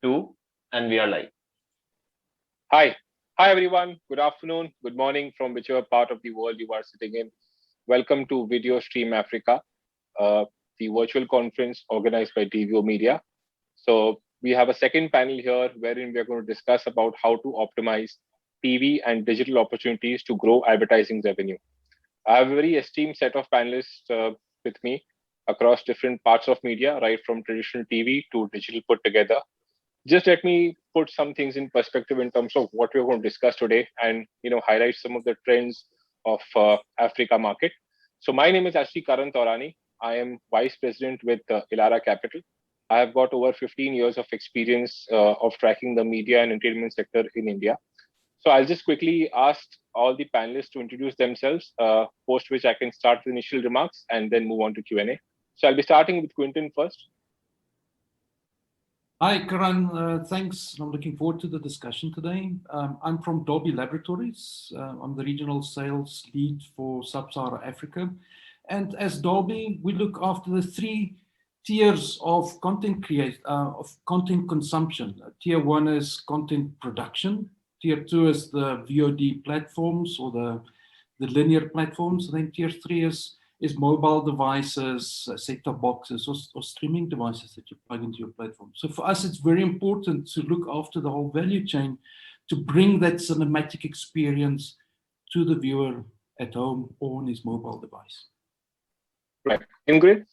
Two, and we are live. Hi. Hi, everyone. Good afternoon, good morning from whichever part of the world you are sitting in. Welcome to VDO STREAM Africa, uh, the virtual conference organized by TVO Media. So we have a second panel here wherein we are going to discuss about how to optimize TV and digital opportunities to grow advertising revenue. I have a very esteemed set of panelists with me across different parts of media, right from traditional TV to digital put together. Just let me put some things in perspective in terms of what we're going to discuss today, and highlight some of the trends of Africa market. So my name is actually Karan Taurani. I am vice president with Elara Capital. I have got over 15 years of experience of tracking the media and entertainment sector in India. So I'll just quickly ask all the panelists to introduce themselves, post which I can start with initial remarks and then move on to Q&A. So I'll be starting with Quinton first. Hi, Karan. Thanks. I'm looking forward to the discussion today. I'm from Dolby Laboratories. I'm the regional sales lead for Sub-Saharan Africa. And as Dolby, we look after the three tiers of content consumption. Tier one is content production. Tier two is the VOD platforms or the linear platforms. And then tier three is mobile devices, set-top boxes, or streaming devices that you plug into your platform. So for us, it's very important to look after the whole value chain to bring that cinematic experience to the viewer at home or on his mobile device. Right. Ingrid?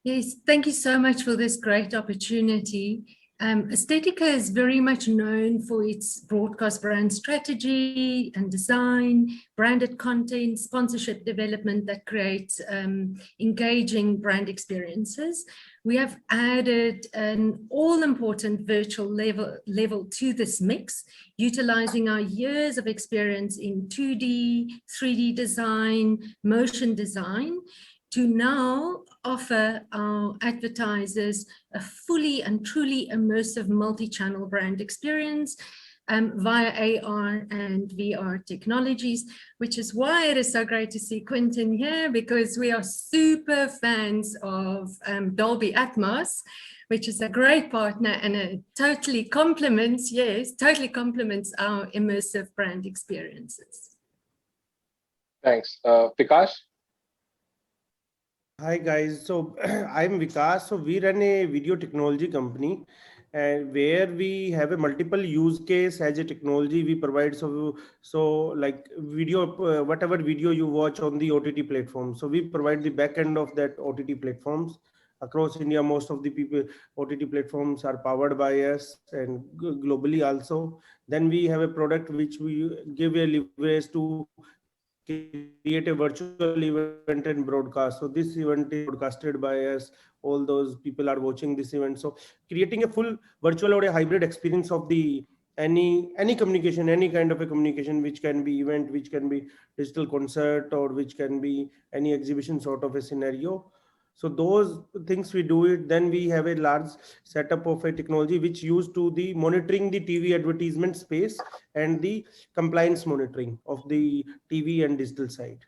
Yes, thank you so much for this great opportunity. Aesthetica is very much known for its broadcast brand strategy and design, branded content, sponsorship development that creates engaging brand experiences. We have added an all-important virtual level to this mix, utilizing our years of experience in 2D, 3D design, motion design, to now offer our advertisers a fully and truly immersive multi-channel brand experience via AR and VR technologies, which is why it is so great to see Quinton here, because we are super fans of Dolby Atmos, which is a great partner and it totally complements our immersive brand experiences. Thanks. Vikas? Hi guys, so I'm Vikas. So we run a video technology company, and where we have a multiple use case as a technology we provide. So like video, whatever video you watch on the OTT platform. So we provide the back end of that OTT platforms across India. Most of the people OTT platforms are powered by us, and globally also. Then we have a product which we give a leverage to create a virtual event and broadcast. So this event is broadcasted by us. All those people are watching this event. So creating a full virtual or a hybrid experience of the any communication, any kind of a communication, which can be event, which can be digital concert, or which can be any exhibition sort of a scenario. So those things we do it. Then we have a large setup of a technology which used to the monitoring the TV advertisement space and the compliance monitoring of the TV and digital side.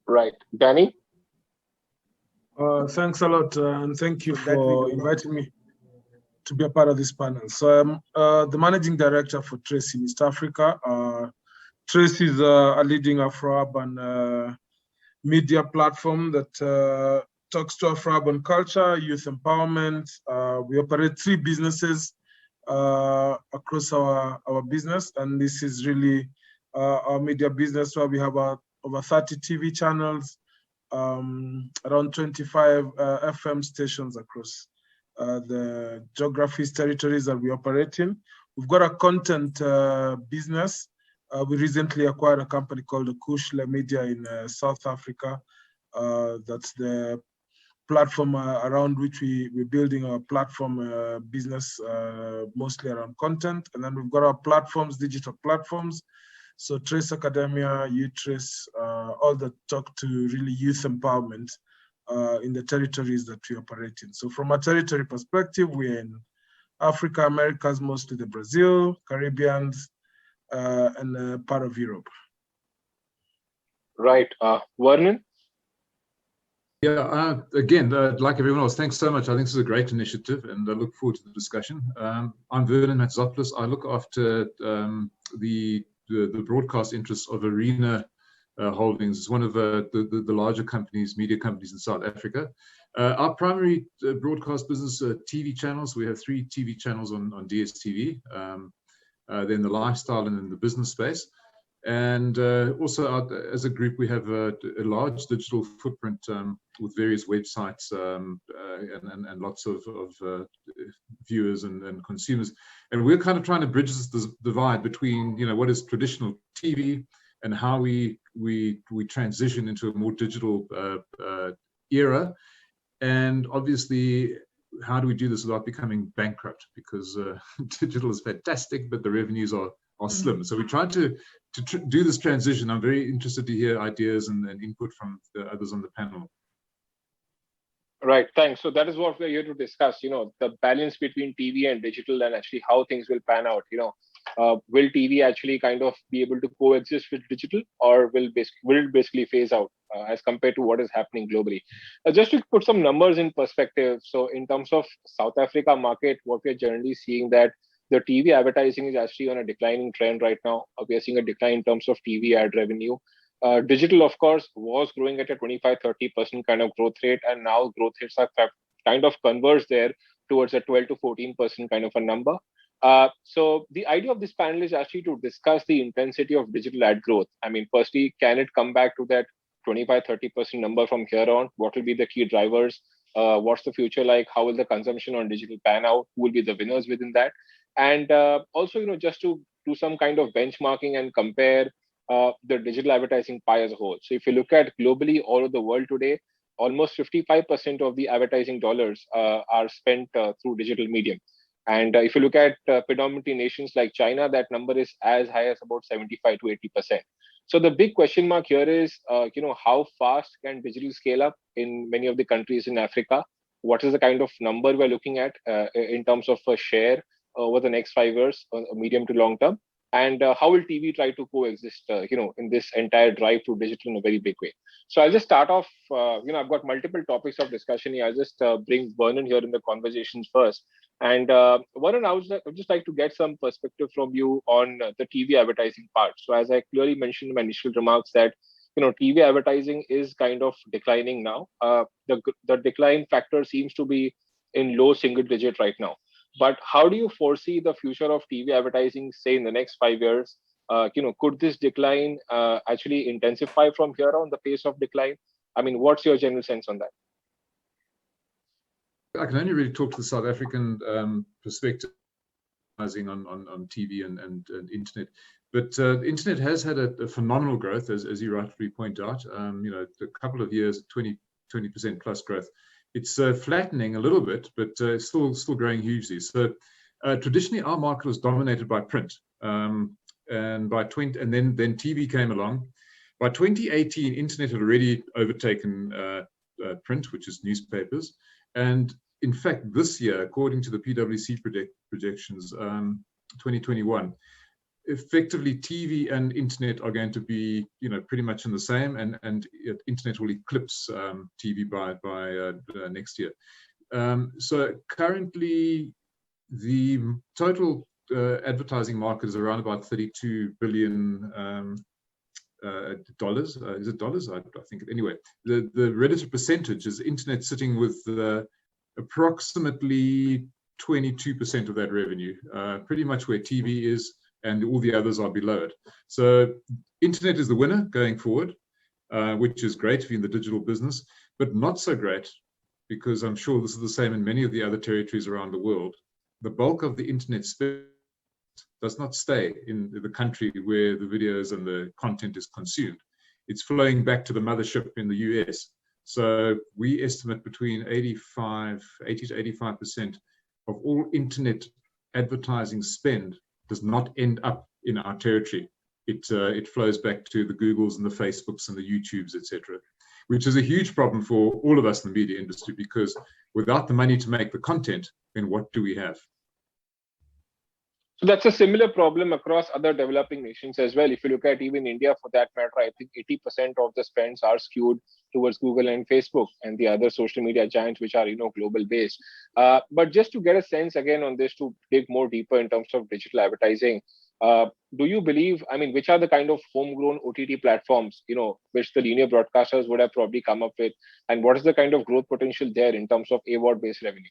Right. Danny? Thanks a lot, and thank you for inviting me to be a part of this panel. So I'm the managing director for Trace in East Africa. Trace is a leading Afro-urban media platform that talks to Afro-urban culture, youth empowerment. We operate 3 businesses across our business, and this is really our media business, where we have over 30 TV channels, around 25 FM stations across the geographies, territories that we operate in. We've got a content business. We recently acquired a company called Kushla Media in South Africa. That's the platform around which we're building our platform business, mostly around content. And then we've got our platforms, digital platforms. So Trace Academia, Utrace, all that talk to really youth empowerment in the territories that we operate in. So from a territory perspective, we're in Africa, Americas, mostly the Brazil, Caribbean, and part of Europe. Right. Vernon? Yeah, again, like everyone else, thanks so much. I think this is a great initiative, and I look forward to the discussion. I'm Vernon Matzopoulos. I look after the broadcast interests of Arena Holdings. It's one of the larger companies, media companies in South Africa. Our primary broadcast business are TV channels. We have 3 TV channels on DSTV, then the lifestyle and then the business space. And also, as a group, we have a large digital footprint with various websites and lots of viewers and consumers. And we're kind of trying to bridge this divide between, what is traditional TV and how we transition into a more digital era. And obviously, how do we do this without becoming bankrupt? Because digital is fantastic, but the revenues are slim. So we try to do this transition. I'm very interested to hear ideas and input from the others on the panel. Right, thanks. So that is what we're here to discuss, the balance between TV and digital and actually how things will pan out. Will TV actually kind of be able to coexist with digital, or will it basically phase out as compared to what is happening globally? Just to put some numbers in perspective, so in terms of South Africa market, what we're generally seeing that the TV advertising is actually on a declining trend right now. We are seeing a decline in terms of TV ad revenue. Digital, of course, was growing at a 25-30% kind of growth rate, and now growth rates have kind of converged there towards a 12 to 14% kind of a number. So the idea of this panel is actually to discuss the intensity of digital ad growth. I mean, firstly, can it come back to that 25-30% number from here on? What will be the key drivers? What's the future like? How will the consumption on digital pan out? Who will be the winners within that? And also, just to do some kind of benchmarking and compare the digital advertising pie as a whole. So if you look at globally, all over the world today, almost 55% of the advertising dollars are spent through digital medium. And if you look at predominantly nations like China, that number is as high as about 75 to 80%. So the big question mark here is, how fast can digital scale up in many of the countries in Africa? What is the kind of number we're looking at in terms of a share over the next 5 years, medium to long term? And how will TV try to coexist, in this entire drive to digital in a very big way? So I'll just start off, I've got multiple topics of discussion here. I'll just bring Vernon here in the conversations first. And Vernon, I would just like to get some perspective from you on the TV advertising part. So as I clearly mentioned in my initial remarks that, TV advertising is kind of declining now. The decline factor seems to be in low single digit right now. But how do you foresee the future of TV advertising, say, in the next 5 years? Could this decline actually intensify from here on, the pace of decline? I mean, what's your general sense on that? I can only really talk to the South African perspective on TV and internet. But the internet has had a phenomenal growth, as you rightly point out. A couple of years, 20% plus growth. It's flattening a little bit, but still growing hugely. So traditionally, our market was dominated by print, and then TV came along. By 2018, internet had already overtaken print, which is newspapers. And in fact, this year, according to the PwC projections, 2021, effectively TV and internet are going to be, pretty much in the same, and internet will eclipse TV by next year. So currently, the total advertising market is around about $32 billion. Dollars? Is it dollars? I think. Anyway, the relative percentage is internet sitting with approximately 22% of that revenue, pretty much where TV is, and all the others are below it. So internet is the winner going forward, which is great if you're in the digital business, but not so great, because I'm sure this is the same in many of the other territories around the world. The bulk of the internet spend does not stay in the country where the videos and the content is consumed. It's flowing back to the mothership in the US. So we estimate between 80 to 85% of all internet advertising spend does not end up in our territory. It flows back to the Googles and the Facebooks and the YouTubes, etc., which is a huge problem for all of us in the media industry, because without the money to make the content, then what do we have? So that's a similar problem across other developing nations as well. If you look at even India, for that matter, I think 80% of the spends are skewed towards Google and Facebook and the other social media giants, which are, global based. But just to get a sense again on this, to dig more deeper in terms of digital advertising, do you believe, which are the kind of homegrown OTT platforms, which the linear broadcasters would have probably come up with, and what is the kind of growth potential there in terms of AVOD-based revenue?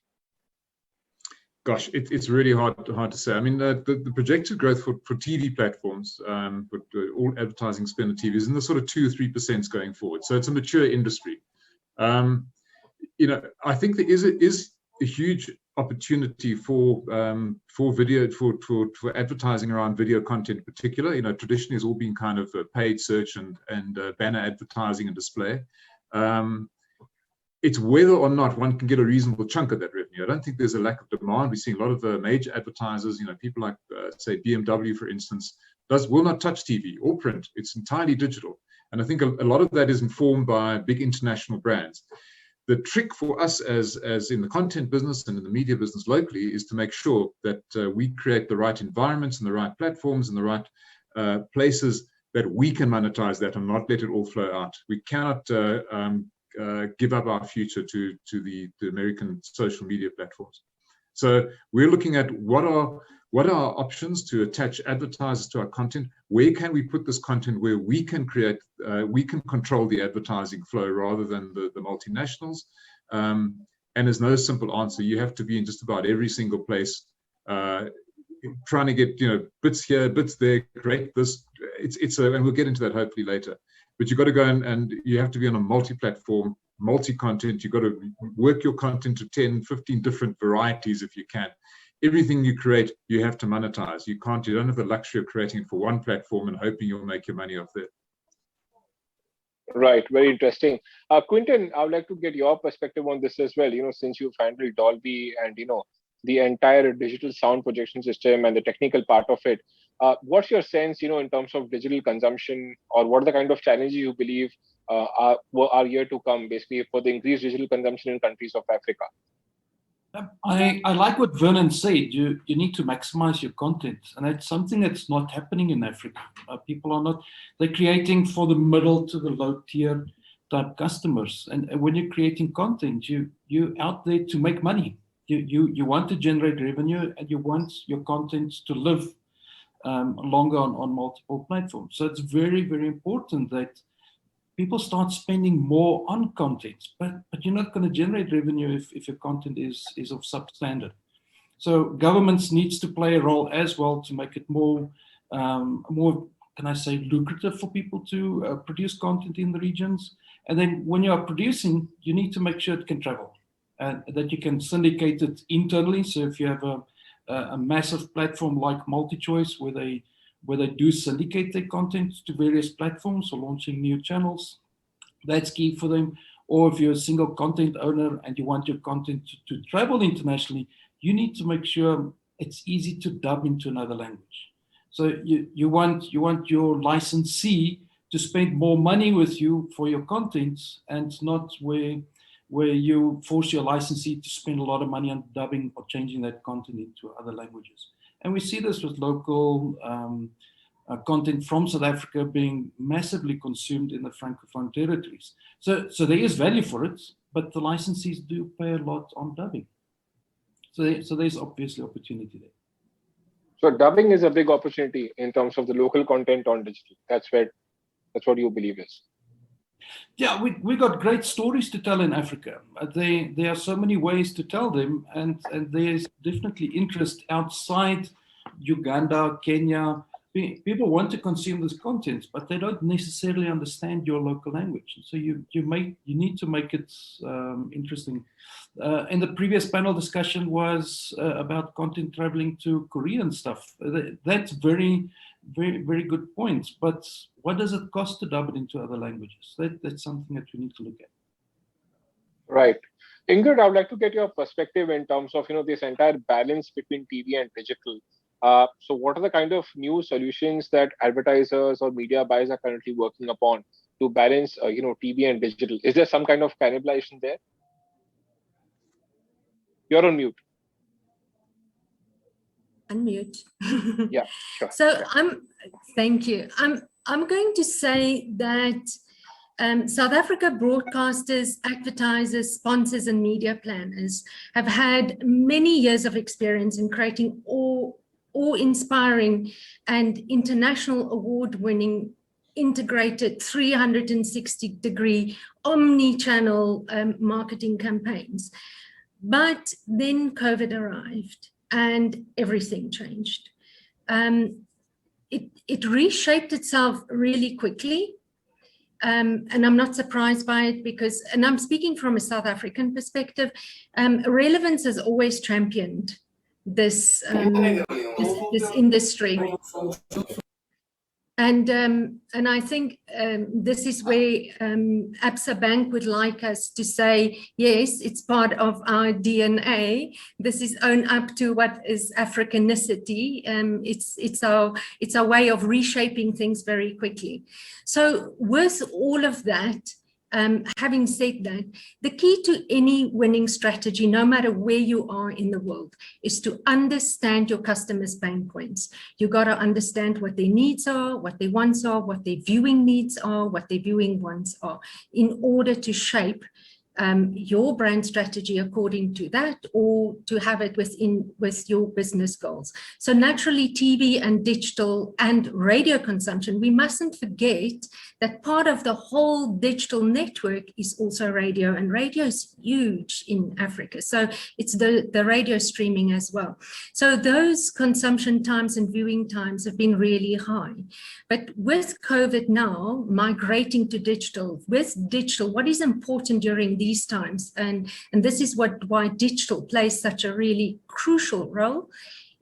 Gosh, it's really hard to say. The projected growth for TV platforms, but all advertising spend on TV is in the sort of 2-3% going forward. So it's a mature industry. I think there is a huge opportunity for video, for advertising around video content in particular. Traditionally it's all been kind of paid search and banner advertising and display. It's whether or not one can get a reasonable chunk of that revenue. I don't think there's a lack of demand. We're seeing a lot of major advertisers, people like, say, BMW, for instance, will not touch TV or print. It's entirely digital. And I think a lot of that is informed by big international brands. The trick for us as in the content business and in the media business locally is to make sure that we create the right environments and the right platforms and the right places that we can monetize that and not let it all flow out. We cannot give up our future to the American social media platforms. So we're looking at what are our options to attach advertisers to our content. Where can we put this content where we can create, we can control the advertising flow rather than the multinationals. And there's no simple answer. You have to be in just about every single place, trying to get bits here, bits there, create this. And we'll get into that hopefully later. But you've got to go and you have to be on a multi-platform, multi-content. You've got to work your content to 10, 15 different varieties if you can. Everything you create, you have to monetize. You don't have the luxury of creating it for one platform and hoping you'll make your money off it. Right, very interesting. Quinton, I would like to get your perspective on this as well. Since you've handled Dolby and, the entire digital sound projection system and the technical part of it, what's your sense, in terms of digital consumption, or what are the kind of challenges you believe are yet to come, basically, for the increased digital consumption in countries of Africa? I like what Vernon said. You need to maximize your content, and that's something that's not happening in Africa. People are not, they're creating for the middle to the low tier type customers. And when you're creating content, you're out there to make money. You want to generate revenue, and you want your content to live longer on multiple platforms. So it's very, very important that people start spending more on content, but you're not going to generate revenue if your content is of substandard. So governments needs to play a role as well to make it more, can I say, lucrative for people to produce content in the regions. And then when you are producing, you need to make sure it can travel and that you can syndicate it internally. So if you have a massive platform like MultiChoice where they do syndicate their content to various platforms or launching new channels, that's key for them. Or if you're a single content owner and you want your content to travel internationally, you need to make sure it's easy to dub into another language. So you want your licensee to spend more money with you for your content, and not where you force your licensee to spend a lot of money on dubbing or changing that content into other languages. And we see this with local content from South Africa being massively consumed in the Francophone territories. So there is value for it, but the licensees do pay a lot on dubbing. So there's obviously opportunity there. So dubbing is a big opportunity in terms of the local content on digital. That's what you believe is. Yeah, we got great stories to tell in Africa. There are so many ways to tell them, and there's definitely interest outside Uganda, Kenya. People want to consume this content, but they don't necessarily understand your local language. So you need to make it interesting. And the previous panel discussion was about content traveling to Korea and stuff. That's very, very, very good point. But what does it cost to dub it into other languages? That's something that we need to look at. Right. Ingrid, I would like to get your perspective in terms of this entire balance between TV and digital. So what are the kind of new solutions that advertisers or media buyers are currently working upon to balance TV and digital? Is there some kind of cannibalization there? You're on mute. Unmute. Yeah, sure. So thank you. I'm going to say that South Africa broadcasters, advertisers, sponsors, and media planners have had many years of experience in creating awe-inspiring and international award-winning integrated 360-degree omni-channel marketing campaigns. But then COVID arrived and everything changed. It reshaped itself really quickly. And I'm not surprised by it because, and I'm speaking from a South African perspective, Relevance has always championed this industry. And I think this is where Absa Bank would like us to say, yes, it's part of our DNA. This is own up to what is Africanicity. It's our way of reshaping things very quickly. So with all of that, having said that, the key to any winning strategy, no matter where you are in the world, is to understand your customers' pain points. You got to understand what their needs are, what their wants are, what their viewing needs are, what their viewing wants are, in order to shape your brand strategy according to that, or to have it with your business goals. So naturally, TV and digital and radio consumption, we mustn't forget that part of the whole digital network is also radio, and radio is huge in Africa. So it's the radio streaming as well. So those consumption times and viewing times have been really high. But with COVID now migrating to digital, what is important during these times, and this is why digital plays such a really crucial role,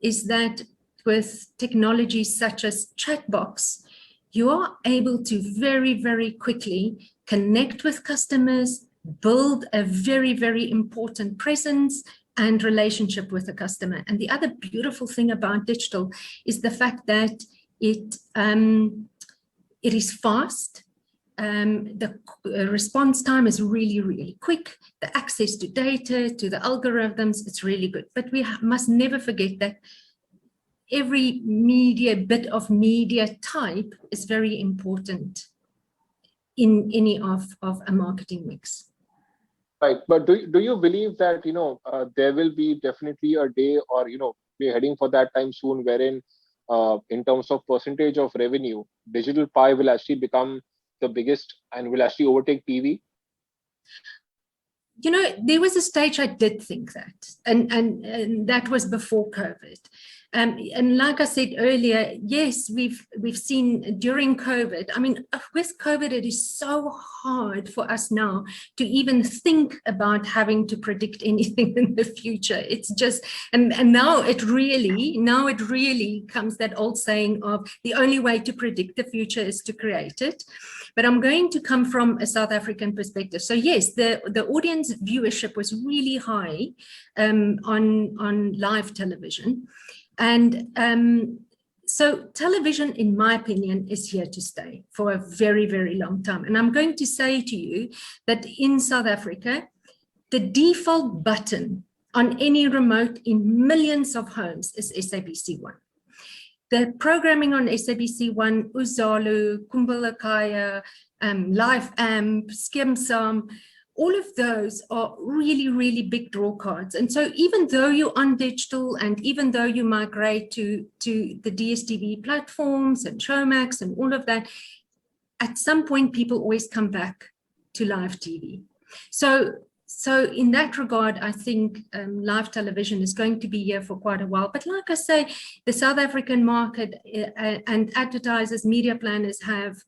is that with technologies such as chatbots, you are able to very, very quickly connect with customers, build a very, very important presence and relationship with the customer. And the other beautiful thing about digital is the fact that it is fast. The response time is really, really quick. The access to data, to the algorithms, it's really good. But we must never forget that every bit of media type is very important in any of a marketing mix. Right, but do you believe that there will be definitely a day, or we're heading for that time soon, wherein in terms of percentage of revenue, digital pie will actually become the biggest and will actually overtake TV? There was a stage I did think that, and that was before COVID. And like I said earlier, yes, we've seen during COVID, I mean, with COVID, it is so hard for us now to even think about having to predict anything in the future. It's just, and now it really comes that old saying of the only way to predict the future is to create it. But I'm going to come from a South African perspective. So yes, the audience viewership was really high on live television. And so television, in my opinion, is here to stay for a very, very long time. And I'm going to say to you that in South Africa, the default button on any remote in millions of homes is SABC1. The programming on SABC1, Uzalu, Kumbulakaya, Live Amp, Skimsam, all of those are really, really big draw cards. And so even though you're on digital and even though you migrate to the DSTV platforms and Showmax and all of that, at some point, people always come back to live TV. So in that regard, I think live television is going to be here for quite a while. But like I say, the South African market and advertisers, media planners have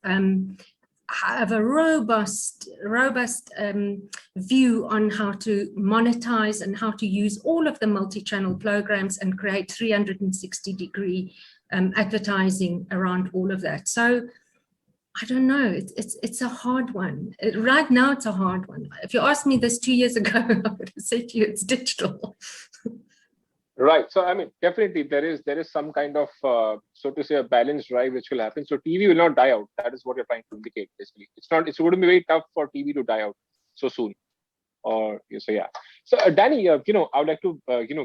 a robust view on how to monetize and how to use all of the multi-channel programs and create 360-degree advertising around all of that. So I don't know, it's a hard one. Right now, it's a hard one. If you asked me this 2 years ago, I would have said to you, it's digital. Right. So, I mean, definitely there is some kind of, so to say, a balanced drive which will happen. So TV will not die out. That is what you're trying to indicate, basically. It's going to be very tough for TV to die out so soon. So, yeah. So, Danny, I would like to,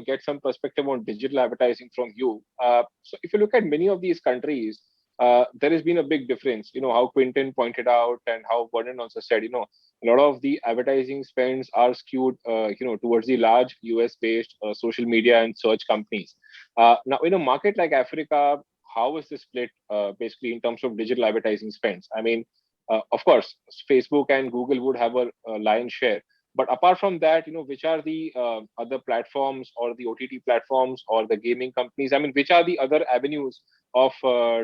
get some perspective on digital advertising from you. So if you look at many of these countries, there has been a big difference. How Quinton pointed out and how Vernon also said, a lot of the advertising spends are skewed, towards the large US-based social media and search companies. Now, in a market like Africa, how is this split basically in terms of digital advertising spends? I mean, of course, Facebook and Google would have a lion's share. But apart from that, which are the other platforms or the OTT platforms or the gaming companies? I mean, which are the other avenues of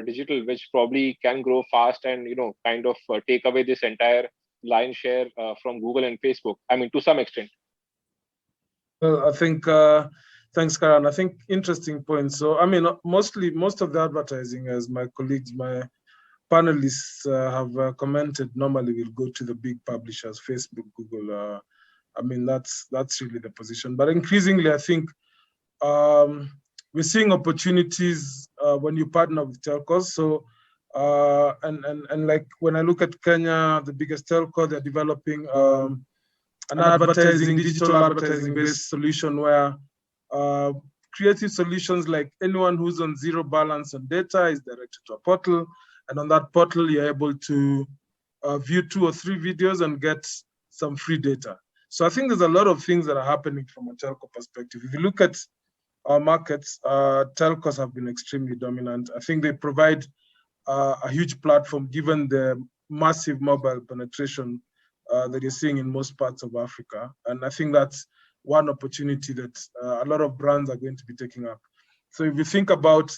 digital which probably can grow fast and, kind of take away this entire lion's share from Google and Facebook? I mean, to some extent. Well, I think, thanks, Karan. I think interesting point. So, I mean, most of the advertising, as my colleagues, my panelists have commented, normally will go to the big publishers, Facebook, Google. I mean, that's really the position. But increasingly, I think we're seeing opportunities when you partner with telcos. So, and like when I look at Kenya, the biggest telco, they're developing an digital advertising-based solution where creative solutions like anyone who's on zero balance on data is directed to a portal. And on that portal, you're able to view 2 or 3 videos and get some free data. So I think there's a lot of things that are happening from a telco perspective. If you look at our markets, telcos have been extremely dominant. I think they provide a huge platform given the massive mobile penetration that you're seeing in most parts of Africa. And I think that's one opportunity that a lot of brands are going to be taking up. So if you think about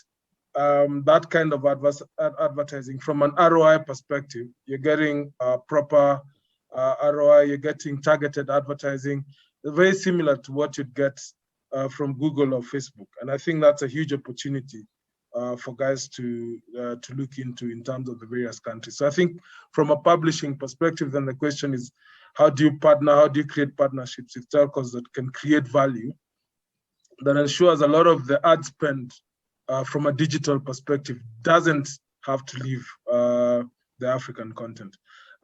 that kind of advertising from an ROI perspective, you're getting proper ROI, you're getting targeted advertising, very similar to what you'd get from Google or Facebook. And I think that's a huge opportunity for guys to look into in terms of the various countries. So I think from a publishing perspective, then the question is, how do you partner? How do you create partnerships with telcos that can create value that ensures a lot of the ad spend from a digital perspective doesn't have to leave the African content?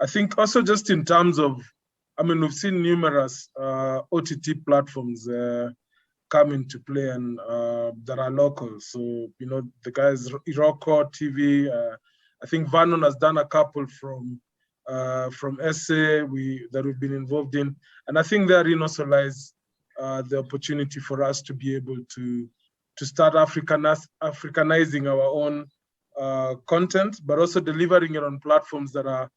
I think also just in terms of, I mean, we've seen numerous OTT platforms come into play and that are local. So, the guys, Iroko TV, I think Vernon has done a couple from SA that we've been involved in. And I think therein also lies the opportunity for us to be able to start Africanizing our own content, but also delivering it on platforms that are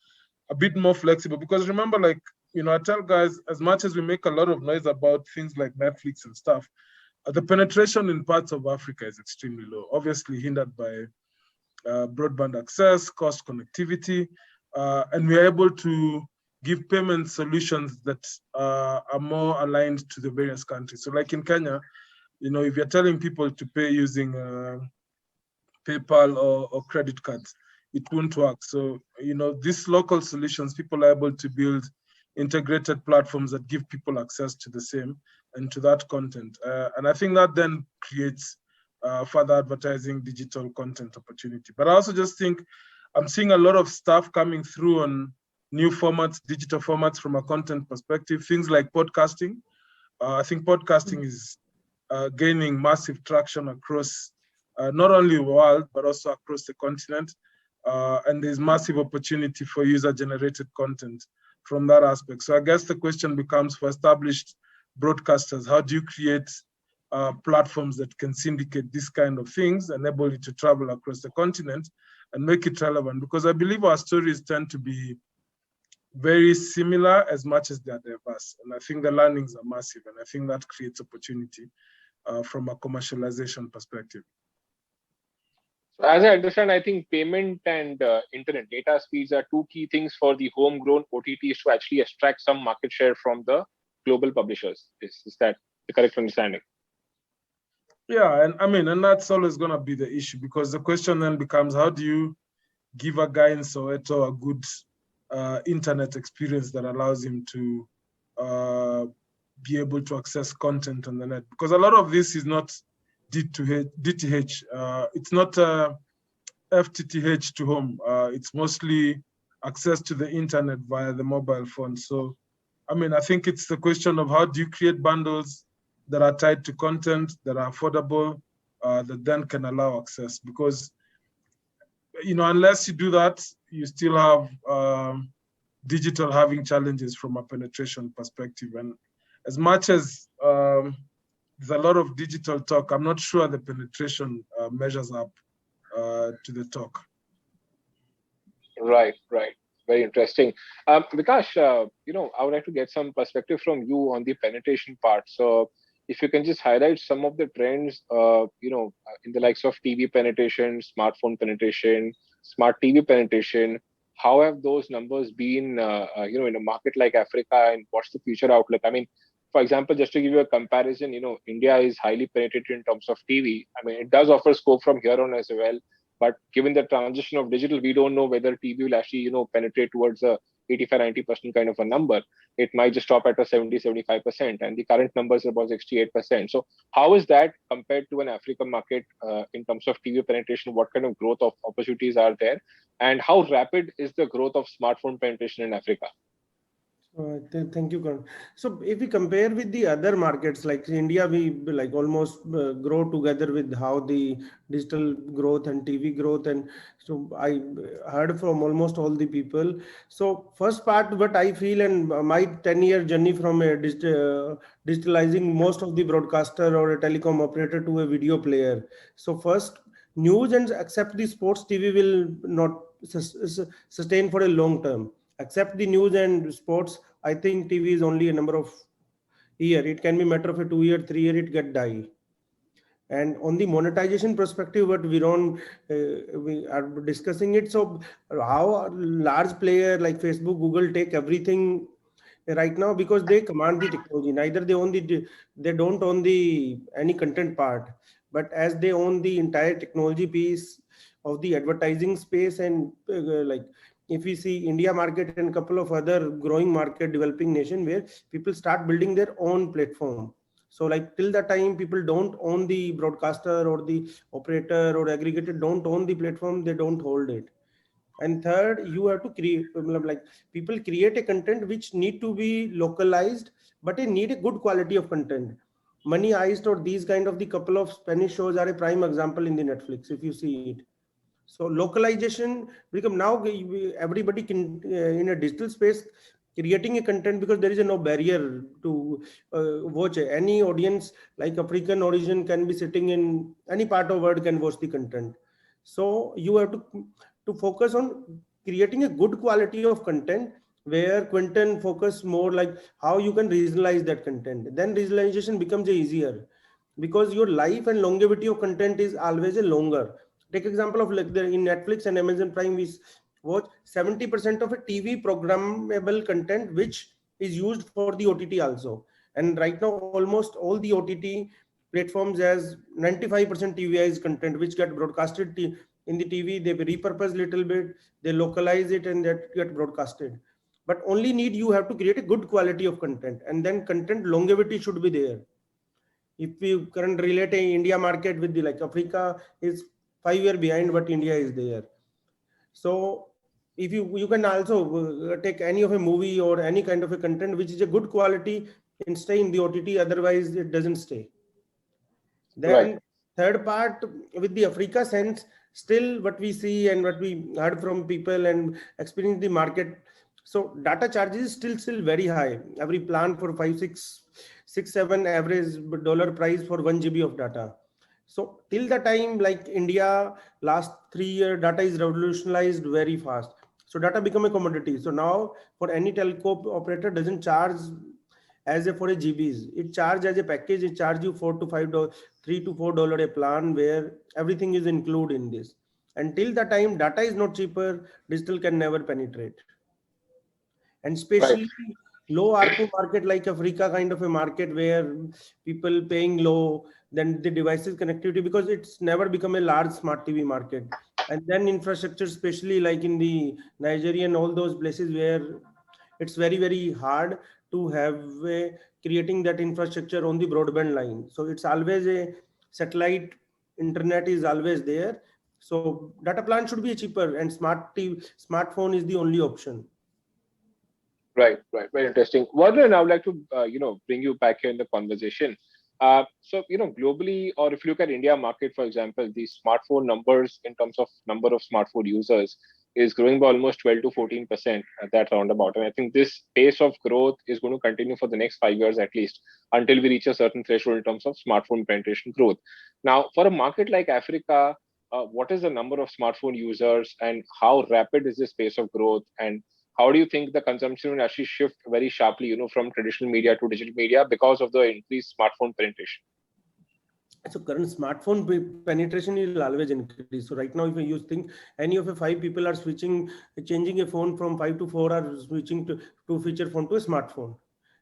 a bit more flexible. Because remember, like, I tell guys, as much as we make a lot of noise about things like Netflix and stuff, the penetration in parts of Africa is extremely low, obviously hindered by broadband access, cost connectivity, and we're able to give payment solutions that are more aligned to the various countries. So like in Kenya, if you're telling people to pay using PayPal or credit cards, it won't work. So, these local solutions, people are able to build integrated platforms that give people access to the same and to that content. And I think that then creates further advertising digital content opportunity. But I also just think I'm seeing a lot of stuff coming through on new formats, digital formats from a content perspective, things like podcasting. I think podcasting is gaining massive traction across not only the world, but also across the continent. And there's massive opportunity for user-generated content from that aspect. So I guess the question becomes, for established broadcasters, how do you create platforms that can syndicate this kind of things, enable it to travel across the continent and make it relevant? Because I believe our stories tend to be very similar as much as they're diverse. And I think the learnings are massive. And I think that creates opportunity from a commercialization perspective. So as I understand, I think payment and internet data speeds are 2 key things for the homegrown OTTs to actually extract some market share from the global publishers. Is that the correct understanding? Yeah, and I mean, and that's always going to be the issue, because the question then becomes, how do you give a guy in Soweto a good internet experience that allows him to be able to access content on the net? Because a lot of this is not DTH. It's not FTTH to home. It's mostly access to the internet via the mobile phone. So, I mean, I think it's the question of how do you create bundles that are tied to content, that are affordable, that then can allow access. Because unless you do that, you still have digital having challenges from a penetration perspective. And as much as there's a lot of digital talk, I'm not sure the penetration measures up to the talk. Right. Very interesting. Vikash, I would like to get some perspective from you on the penetration part. So if you can just highlight some of the trends, in the likes of TV penetration, smartphone penetration, smart TV penetration, how have those numbers been, in a market like Africa, and what's the future outlook? I mean, for example, just to give you a comparison, India is highly penetrated in terms of TV. I mean, it does offer scope from here on as well. But given the transition of digital, we don't know whether TV will actually, penetrate towards a 85-90% kind of a number. It might just stop at a 70-75%, and the current numbers are about 68%. So how is that compared to an African market in terms of TV penetration? What kind of growth of opportunities are there, and how rapid is the growth of smartphone penetration in Africa? Thank you, Karan. So if we compare with the other markets like India, we like almost grow together with how the digital growth and TV growth. And so I heard from almost all the people. So first part, what I feel, and my 10-year journey from a digitalizing most of the broadcaster or a telecom operator to a video player. So first, news and except the sports TV will not sustain for a long term. Except the news and sports, I think TV is only a number of year. It can be matter of a 2 year, 3 year, it get die. And on the monetization perspective, what we are discussing it. So how large player like Facebook, Google take everything right now because they command the technology. Neither they don't own the any content part, but as they own the entire technology piece of the advertising space. And like if we see India market and a couple of other growing market developing nation where people start building their own platform. So like till the time people don't own the broadcaster or the operator or aggregator don't own the platform, they don't hold it. And third, you have to create, like people create a content which need to be localized, but they need a good quality of content. Money Heist or these kind of the couple of Spanish shows are a prime example in the Netflix if you see it. So localization become now everybody can in a digital space creating a content because there is no barrier to watch any audience like African origin can be sitting in any part of world can watch the content. So you have to focus on creating a good quality of content where Quentin focus more like how you can regionalize that content. Then regionalization becomes easier because your life and longevity of content is always a longer. Take example of like in Netflix and Amazon Prime, we watch 70% of a TV programmable content which is used for the OTT also. And right now, almost all the OTT platforms has 95% TVI's content which get broadcasted in the TV. They repurpose little bit, they localize it, and that get broadcasted. But only need you have to create a good quality of content, and then content longevity should be there. If we current relate a India market with the like Africa is 5 years behind what India is there. So if you can also take any of a movie or any kind of a content which is a good quality and stay in the OTT, otherwise it doesn't stay. Then Right. third part with the Africa sense, still what we see and what we heard from people and experience the market. So data charges still very high. Every plan for 7 average dollar price for 1 GB of data. So till the time like India last 3 year data is revolutionized very fast. So data become a commodity. So now for any telco operator doesn't charge as a for a GBs. It charge as a package. It charge you $4 to $5, $3 to $4 a plan where everything is included in this. Until the time data is not cheaper, digital can never penetrate. And Right. especially low ARPU market like Africa kind of a market where people paying low, then the devices connectivity because it's never become a large smart TV market. And then infrastructure, especially like in the Nigeria and all those places where it's very hard to have creating that infrastructure on the broadband line. So it's always a satellite internet is always there. So data plan should be cheaper and smartphone is the only option. Right. Very interesting. Vardhan, I would like to, bring you back here in the conversation. So, globally, or if you look at India market, for example, the smartphone numbers in terms of number of smartphone users is growing by almost 12 to 14% at that roundabout. And I think this pace of growth is going to continue for the next 5 years at least, until we reach a certain threshold in terms of smartphone penetration growth. Now, for a market like Africa, what is the number of smartphone users and how rapid is this pace of growth? And how do you think the consumption will actually shift very sharply, from traditional media to digital media because of the increased smartphone penetration? So current smartphone penetration will always increase. So right now, if you think any of the 5 people are changing a phone from 5 to 4 are switching to feature phone to a smartphone.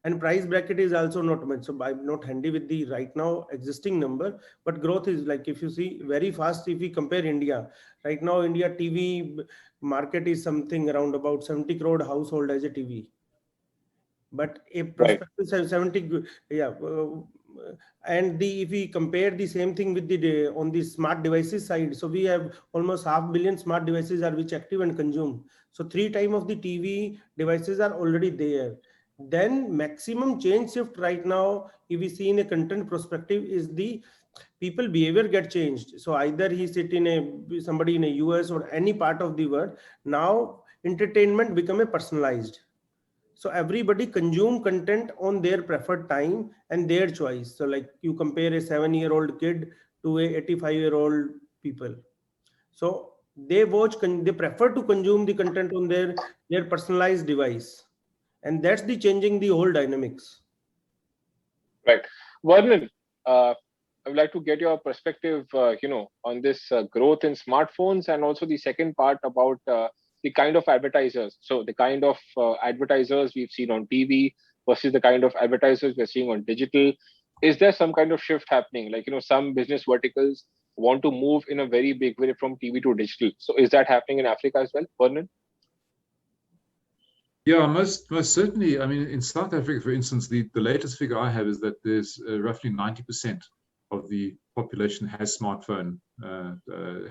And price bracket is also not much. So I'm not handy with the right now existing number, but growth is like, if you see very fast, if we compare India, right now, India TV market is something around about 70 crore household as a TV. But a prospective 70, yeah. And if we compare the same thing with on the smart devices side, so we have almost 500 million smart devices are which active and consume. So 3 times of the TV devices are already there. Then maximum change shift right now, if we see in a content perspective, is the people behavior get changed. So either he sit in somebody in a US or any part of the world. Now entertainment become a personalized. So everybody consume content on their preferred time and their choice. So like you compare a 7-year-old kid to a 85-year-old people. So they prefer to consume the content on their personalized device. And that's the changing the whole dynamics. Right. Vernon, I would like to get your perspective, on this growth in smartphones, and also the second part about the kind of advertisers. So the kind of advertisers we've seen on TV versus the kind of advertisers we're seeing on digital. Is there some kind of shift happening? Like, some business verticals want to move in a very big way from TV to digital. So is that happening in Africa as well, Vernon? Yeah, most certainly. I mean, in South Africa, for instance, the latest figure I have is that there's roughly 90% of the population has smartphone,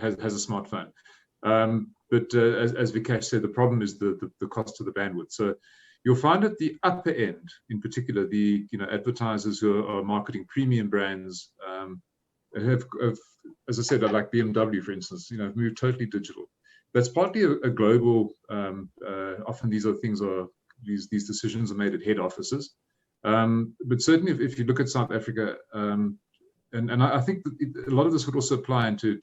has a smartphone. But as Vikash said, the problem is the cost of the bandwidth. So you'll find at the upper end, in particular, the advertisers who are marketing premium brands have, as I said, like BMW, for instance, moved totally digital. That's partly a global. Often these decisions are made at head offices. But certainly, if you look at South Africa, and I think that a lot of this would also apply into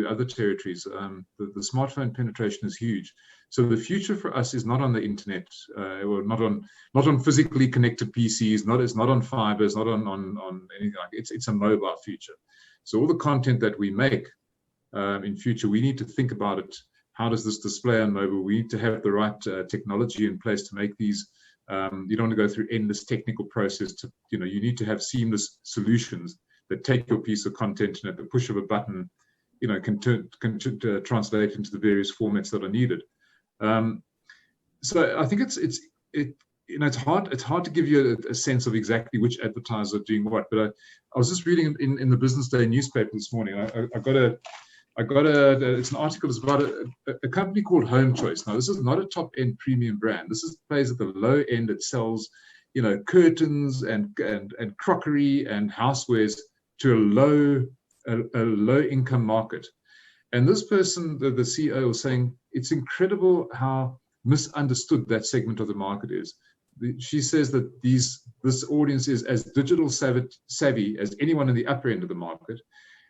other territories. The smartphone penetration is huge. So the future for us is not on the internet, or not on physically connected PCs. It's not on fiber. It's not on anything like it. It's a mobile future. So all the content that we make in future, we need to think about it. How does this display on mobile? We need to have the right technology in place to make these. You don't want to go through endless technical process. You need to have seamless solutions that take your piece of content and at the push of a button, can translate into the various formats that are needed. So I think it's hard to give you a sense of exactly which advertisers are doing what. But I was just reading in the Business Day newspaper this morning. It's an article. It's about a company called Home Choice. Now, this is not a top-end premium brand. This plays at the low end. It sells, curtains and crockery and housewares to a low income market. And this person, the CEO, was saying it's incredible how misunderstood that segment of the market is. She says that this audience is as digital savvy as anyone in the upper end of the market.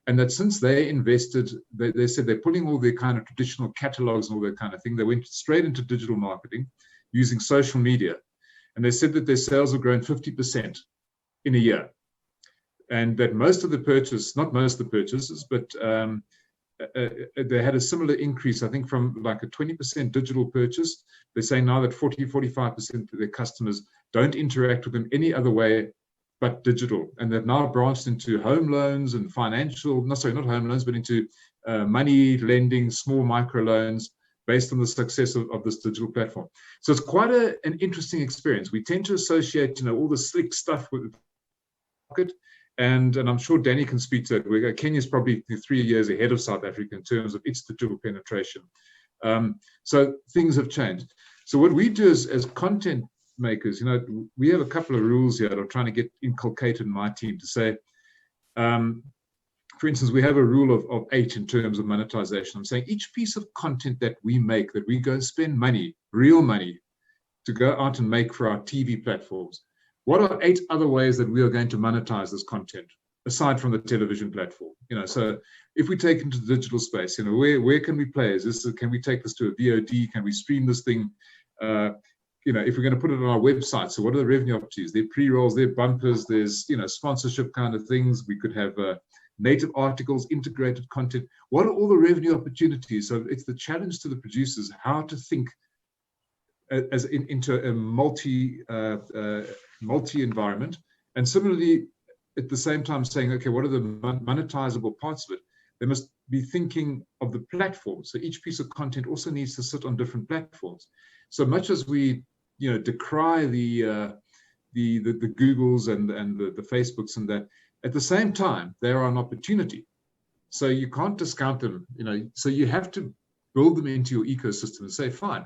And that since they invested, they said they're pulling all their kind of traditional catalogs and all that kind of thing. They went straight into digital marketing using social media. And they said that their sales have grown 50% in a year. And that most of the purchases, not most of the purchases, but they had a similar increase, I think, from like a 20% digital purchase. They're saying now that 45% of their customers don't interact with them any other way but digital. And they've now branched into home loans and not home loans, but into money lending, small micro loans based on the success of this digital platform. So it's quite an interesting experience. We tend to associate, all the slick stuff with the market. And I'm sure Danny can speak to it. Kenya's probably 3 years ahead of South Africa in terms of its digital penetration. So things have changed. So what we do as content makers, you know, we have a couple of rules here that are trying to get inculcated in my team to say, for instance, we have a rule of 8 in terms of monetization. I'm saying each piece of content that we make, that we go spend money, real money, to go out and make for our TV platforms, what are 8 other ways that we are going to monetize this content, aside from the television platform? You know, so if we take into the digital space, you know, where can we play? Can we take this to a VOD? Can we stream this thing? You know, if we're going to put it on our website, so what are the revenue opportunities? There are pre-rolls, there are bumpers, there's, you know, sponsorship kind of things. We could have native articles, integrated content. What are all the revenue opportunities? So it's the challenge to the producers how to think into a multi environment, and similarly at the same time saying, okay, what are the monetizable parts of it? They must be thinking of the platform. So each piece of content also needs to sit on different platforms. So much as we, you know, decry the Googles and the Facebooks and that, at the same time they are an opportunity. So you can't discount them, you know. So you have to build them into your ecosystem and say, fine,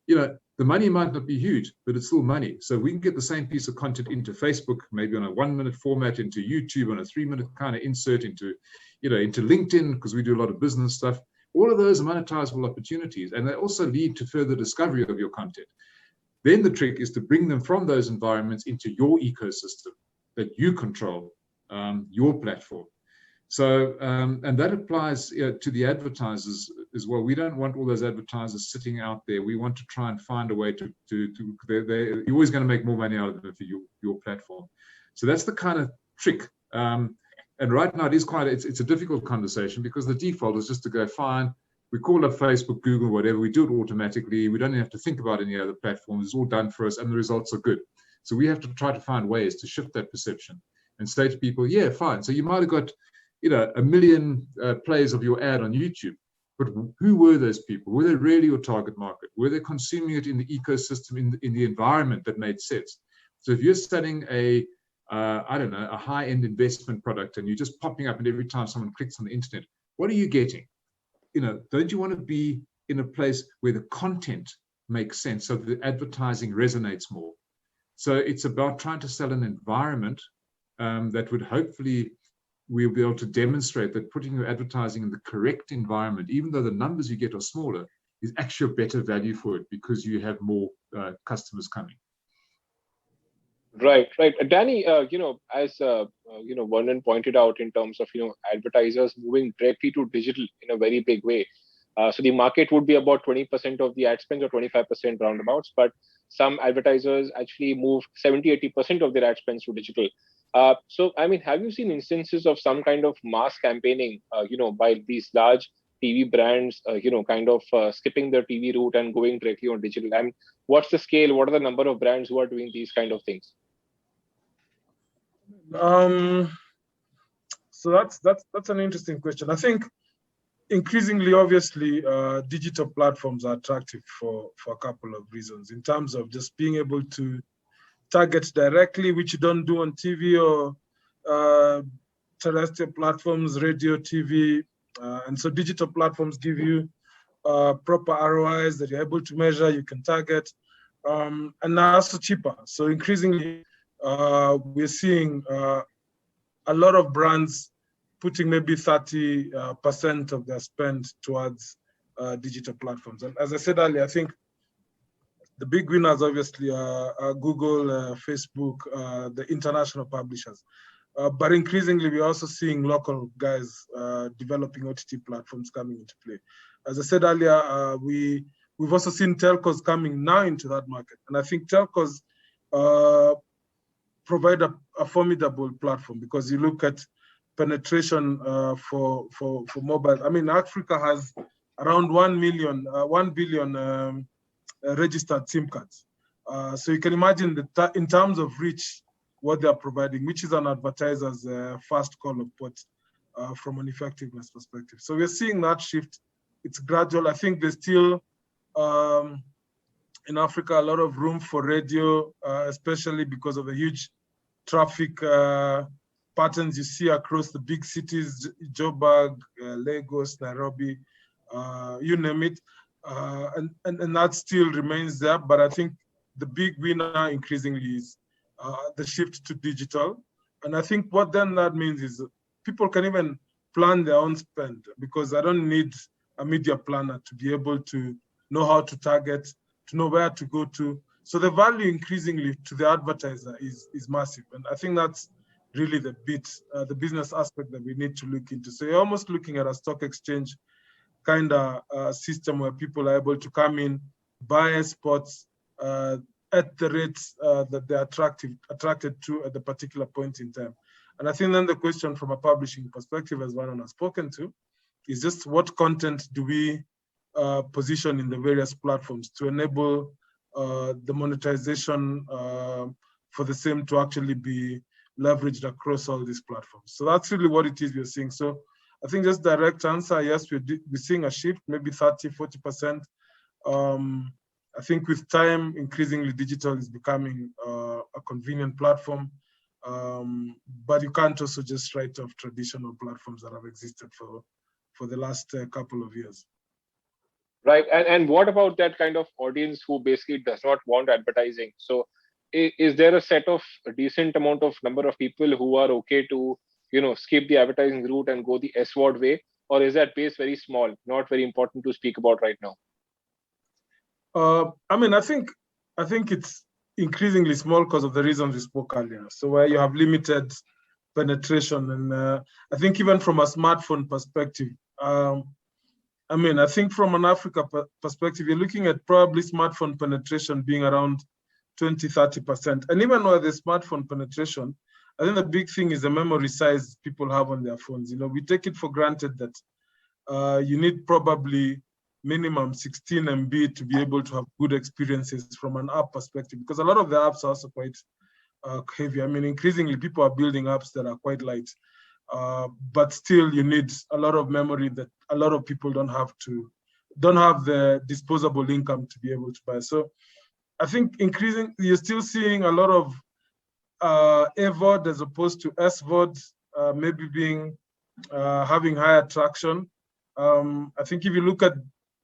you know, the money might not be huge, but it's still money. So we can get the same piece of content into Facebook, maybe on a 1-minute format, into YouTube on a 3-minute kind of insert, into, you know, into LinkedIn, because we do a lot of business stuff. All of those are monetizable opportunities, and they also lead to further discovery of your content. Then the trick is to bring them from those environments into your ecosystem that you control, your platform. So, and that applies to the advertisers as well. We don't want all those advertisers sitting out there. We want to try and find a way you're always going to make more money out of it for your platform. So that's the kind of trick. And right now it's a difficult conversation, because the default is just to go, fine, we call up Facebook, Google, whatever, we do it automatically. We don't even have to think about any other platforms. It's all done for us and the results are good. So we have to try to find ways to shift that perception and say to people, yeah, fine. So you might have got, you know, 1 million plays of your ad on YouTube, but who were those people? Were they really your target market? Were they consuming it in the ecosystem, in the environment that made sense? So if you're selling a high-end investment product and you're just popping up and every time someone clicks on the internet, what are you getting? You know, don't you want to be in a place where the content makes sense so that the advertising resonates more? So it's about trying to sell an environment that would hopefully we'll be able to demonstrate that putting your advertising in the correct environment, even though the numbers you get are smaller, is actually a better value for it because you have more customers coming. Right. Danny, you know, as you know, Vernon pointed out, in terms of, you know, advertisers moving directly to digital in a very big way. So the market would be about 20% of the ad spend, or 25% roundabouts, but some advertisers actually move 70-80% of their ad spends to digital. So, I mean, have you seen instances of some kind of mass campaigning, you know, by these large TV brands, you know, kind of skipping their TV route and going directly on digital? And what's the scale? What are the number of brands who are doing these kind of things? So that's an interesting question. I think increasingly, obviously, digital platforms are attractive for a couple of reasons, in terms of just being able to target directly, which you don't do on TV or terrestrial platforms, radio, TV. And so digital platforms give you proper ROIs that you're able to measure, you can target, and are also cheaper. So increasingly, we're seeing a lot of brands putting maybe 30% of their spend towards digital platforms. And as I said earlier, I think the big winners obviously are Google, Facebook, the international publishers. But increasingly, we're also seeing local guys developing OTT platforms coming into play. As I said earlier, we've also seen telcos coming now into that market. And I think telcos provide a formidable platform, because you look at penetration for mobile. I mean, Africa has around 1 billion registered SIM cards. So you can imagine that in terms of reach, what they are providing, which is an advertiser's first call of port from an effectiveness perspective. So we're seeing that shift. It's gradual. I think there's still, in Africa, a lot of room for radio, especially because of the huge traffic patterns you see across the big cities, Joburg, Lagos, Nairobi, you name it. And that still remains there. But I think the big winner increasingly is the shift to digital. And I think what then that means is people can even plan their own spend, because I don't need a media planner to be able to know how to target, to know where to go to. So the value increasingly to the advertiser is massive. And I think that's really the bit, the business aspect that we need to look into. So you're almost looking at a stock exchange kind of system where people are able to come in, buy spots at the rates that they're attracted to at the particular point in time. And I think then the question from a publishing perspective, as one has spoken to, is just what content do we position in the various platforms to enable the monetization for the same to actually be leveraged across all these platforms. So that's really what it is we're seeing. So I think just direct answer, yes, we're seeing a shift, maybe 30, 40%. I think with time, increasingly digital is becoming a convenient platform, but you can't also just write off traditional platforms that have existed for the last couple of years. Right, and what about that kind of audience who basically does not want advertising? So is there a decent amount of number of people who are okay to, skip the advertising route and go the SWOT way, or is that base very small, not very important to speak about right now? I mean, I think it's increasingly small because of the reasons we spoke earlier. So where you have limited penetration, and I think even from a smartphone perspective, I mean, I think from an Africa perspective, you're looking at probably smartphone penetration being around 20, 30%. And even with the smartphone penetration, I think the big thing is the memory size people have on their phones. We take it for granted that you need probably minimum 16 MB to be able to have good experiences from an app perspective, because a lot of the apps are also quite heavy. I mean, increasingly people are building apps that are quite light, but still you need a lot of memory that a lot of people don't have the disposable income to be able to buy. So I think you're still seeing a lot of AVOD as opposed to SVOD, maybe having higher traction. I think if you look at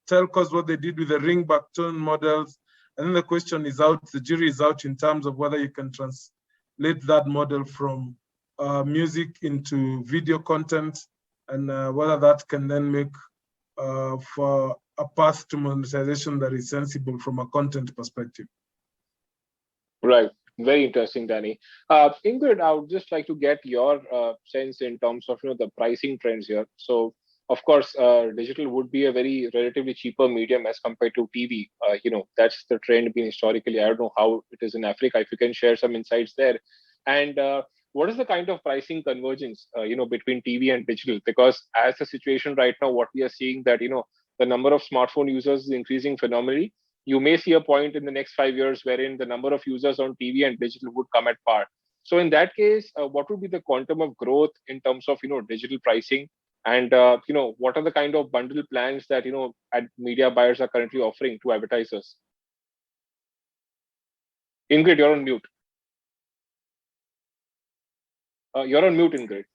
telcos, what they did with the ringback tone models, and then the question is out, the jury is out in terms of whether you can translate that model from music into video content, and whether that can then make for a path to monetization that is sensible from a content perspective. Right. Very interesting, Danny. Ingrid, I would just like to get your sense in terms of the pricing trends here. So, of course, digital would be a very relatively cheaper medium as compared to TV. That's the trend been historically. I don't know how it is in Africa. If you can share some insights there, and what is the kind of pricing convergence, between TV and digital? Because as the situation right now, what we are seeing that the number of smartphone users is increasing phenomenally. You may see a point in the next 5 years wherein the number of users on TV and digital would come at par. So in that case, what would be the quantum of growth in terms of digital pricing, and what are the kind of bundle plans that media buyers are currently offering to advertisers? Ingrid, you're on mute. You're on mute, Ingrid.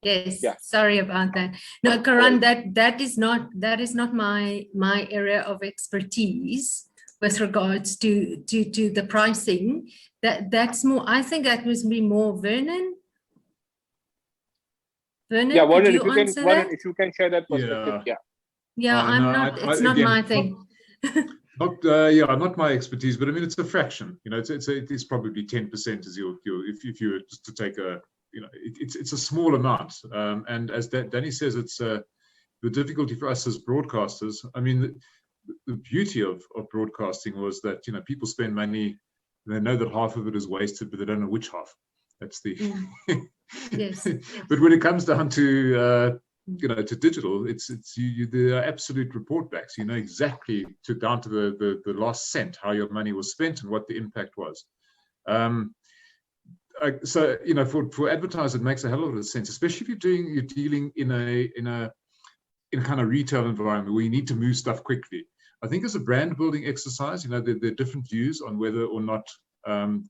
Yes, yeah. Sorry about that. No, Karan, that is not my area of expertise with regards to the pricing. That's more, I think that would be more Vernon. Vernon, yeah, Vernon, if you can share that perspective. Yeah, it's not my thing. Not my expertise, but I mean, it's a fraction. It's probably 10% is if you were just to take a, it's a small amount. And as Danny says, it's the difficulty for us as broadcasters. I mean, the beauty of broadcasting was that people spend money, they know that half of it is wasted, but they don't know which half. That's the yes. But when it comes down to to digital, it's the absolute report backs. Exactly down to the last cent how your money was spent and what the impact was. So for advertisers, it makes a hell of a sense, especially if you're dealing in a kind of retail environment where you need to move stuff quickly. I think as a brand building exercise, there are different views on whether or not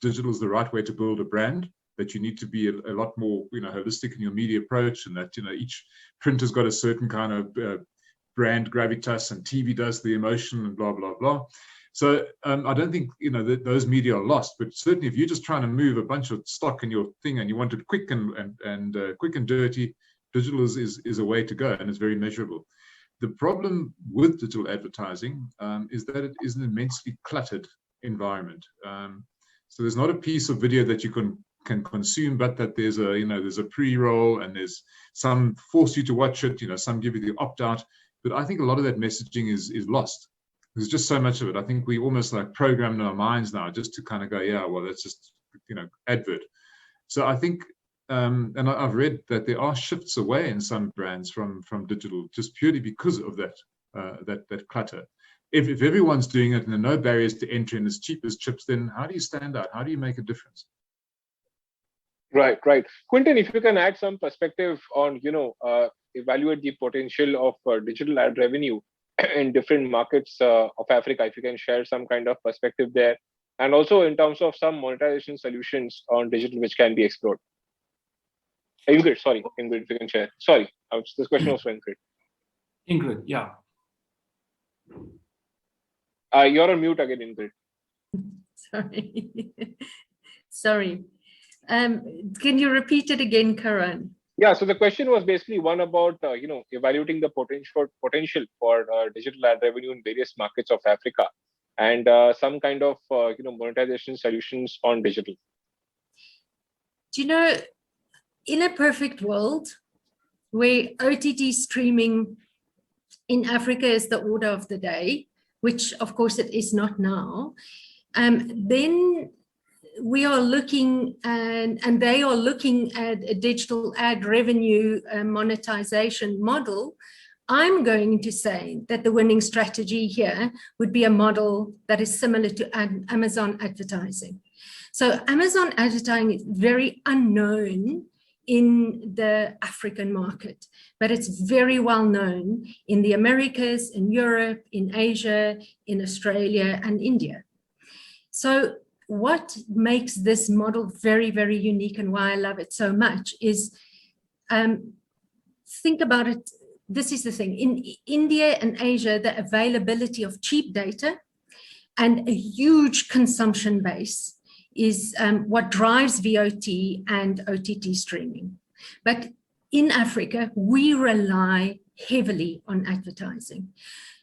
digital is the right way to build a brand. That you need to be a lot more holistic in your media approach, and that each print has got a certain kind of brand gravitas, and TV does the emotion, and blah blah blah. So I don't think, you know, that those media are lost, but certainly if you're just trying to move a bunch of stock in your thing and you want it quick and quick and dirty, digital is a way to go, and it's very measurable. The problem with digital advertising is that it is an immensely cluttered environment. So there's not a piece of video that you can consume, but that there's a, you know, there's a pre-roll and there's some force you to watch it, you know, some give you the opt-out. But I think a lot of that messaging is lost. There's just so much of it. I think we almost like programmed in our minds now just to kind of go, yeah, well, that's just, you know, advert. So I think, and I've read that there are shifts away in some brands from digital just purely because of that that clutter. If everyone's doing it and there are no barriers to entry and it's cheap as chips, then how do you stand out? How do you make a difference? Right. Quinton, if you can add some perspective on, you know, evaluate the potential of digital ad revenue in different markets of Africa, if you can share some kind of perspective there, and also in terms of some monetization solutions on digital which can be explored. Ingrid, if you can share. Sorry, this question was for Ingrid. Ingrid, yeah. You're on mute again, Ingrid. Sorry. Can you repeat it again, Karan? Yeah, so the question was basically one about, you know, evaluating the potential for digital ad revenue in various markets of Africa, and some kind of, you know, monetization solutions on digital. Do you know, in a perfect world where OTT streaming in Africa is the order of the day, which of course it is not now, then we are looking and they are looking at a digital ad revenue monetization model. I'm going to say that the winning strategy here would be a model that is similar to Amazon advertising. So Amazon advertising is very unknown in the African market, but it's very well known in the Americas, in Europe, in Asia, in Australia, and India. So what makes this model very, very unique and why I love it so much is, think about it, this is the thing, in India and Asia, the availability of cheap data and a huge consumption base is what drives VOD and OTT streaming. But in Africa, we rely heavily on advertising.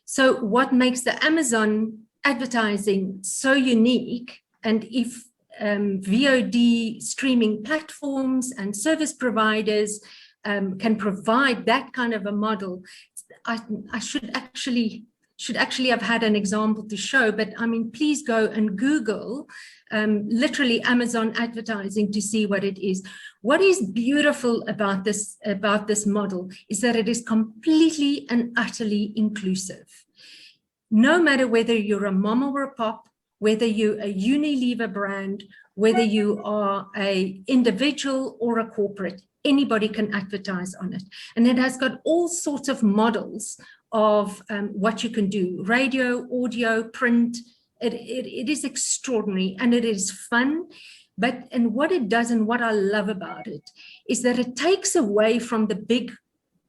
So what makes the Amazon advertising so unique, and if VOD streaming platforms and service providers can provide that kind of a model, I should actually have had an example to show, but I mean, please go and Google literally Amazon advertising to see what it is. What is beautiful about this model is that it is completely and utterly inclusive. No matter whether you're a mom or a pop, whether you're a Unilever brand, whether you are an individual or a corporate, anybody can advertise on it. And it has got all sorts of models of what you can do: radio, audio, print. It is extraordinary and it is fun. And what it does and what I love about it is that it takes away from the big